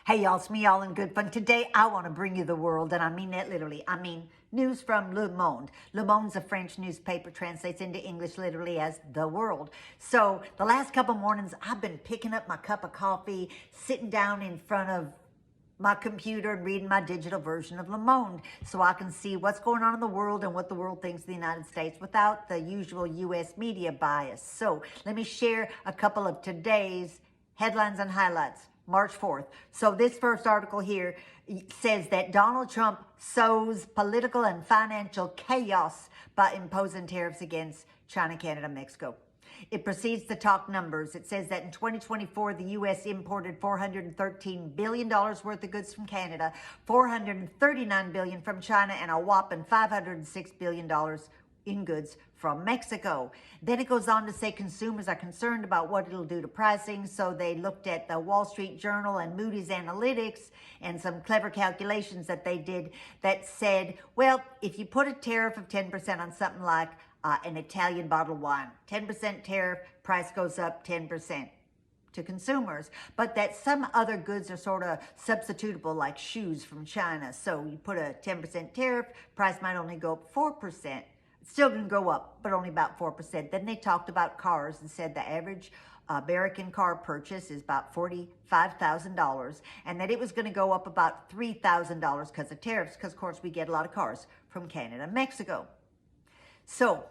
Hey y'all, it's me all in good fun. Today I want to bring you the world, and I mean that literally. I mean news from Le Monde. Le Monde's a French newspaper, translates into English literally as the world. So the last couple mornings I've been picking up my cup of coffee, sitting down in front of my computer and reading my digital version of Le Monde so I can see what's going on in the world and what the world thinks of the United States without the usual U.S. media bias. So let me share a couple of today's headlines and highlights. March 4th. So this first article here says that Donald Trump sows political and financial chaos by imposing tariffs against China, Canada, Mexico. It proceeds to talk numbers. It says that in 2024, the U.S. imported $413 billion worth of goods from Canada, $439 billion from China, and a whopping $506 billion in goods from Mexico. Then it goes on to say consumers are concerned about what it'll do to pricing. So they looked at the Wall Street Journal and Moody's Analytics and some clever calculations that they did that said, well, if you put a tariff of 10% on something like an Italian bottled wine, 10% tariff, price goes up 10% to consumers, but that some other goods are sort of substitutable, like shoes from China. So you put a 10% tariff, price might only go up 4%. Still going to go up, but only about 4%. Then they talked about cars and said the average American car purchase is about $45,000, and that it was going to go up about $3,000 because of tariffs, because of course we get a lot of cars from Canada and Mexico. So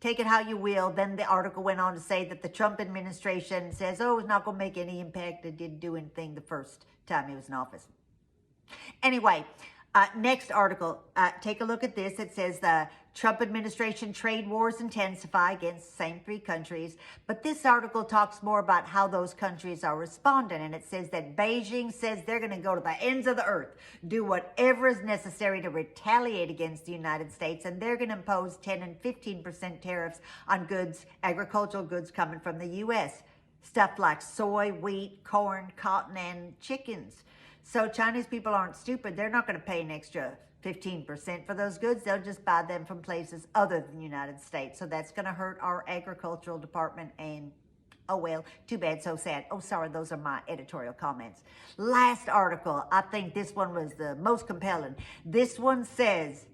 take it how you will. Then the article went on to say that the Trump administration says, oh, it's not going to make any impact. It didn't do anything the first time he was in office. Anyway, next article, take a look at this. It says the Trump administration trade wars intensify against the same three countries. But this article talks more about how those countries are responding. And it says that Beijing says they're going to go to the ends of the earth, do whatever is necessary to retaliate against the United States. And they're going to impose 10 and 15% tariffs on goods, agricultural goods coming from the U.S. Stuff like soy, wheat, corn, cotton, and chickens. So Chinese people aren't stupid. They're not going to pay an extra 15% for those goods. They'll just buy them from places other than the United States. So that's going to hurt our agricultural department. And, oh, well, too bad, so sad. Oh, sorry, those are my editorial comments. Last article, I think this one was the most compelling. This one says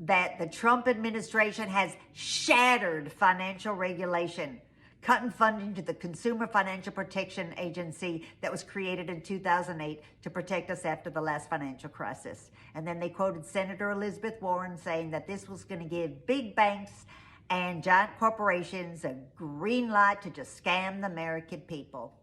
that the Trump administration has shattered financial regulation, cutting funding to the Consumer Financial Protection Agency that was created in 2008 to protect us after the last financial crisis. And then they quoted Senator Elizabeth Warren saying that this was going to give big banks and giant corporations a green light to just scam the American people.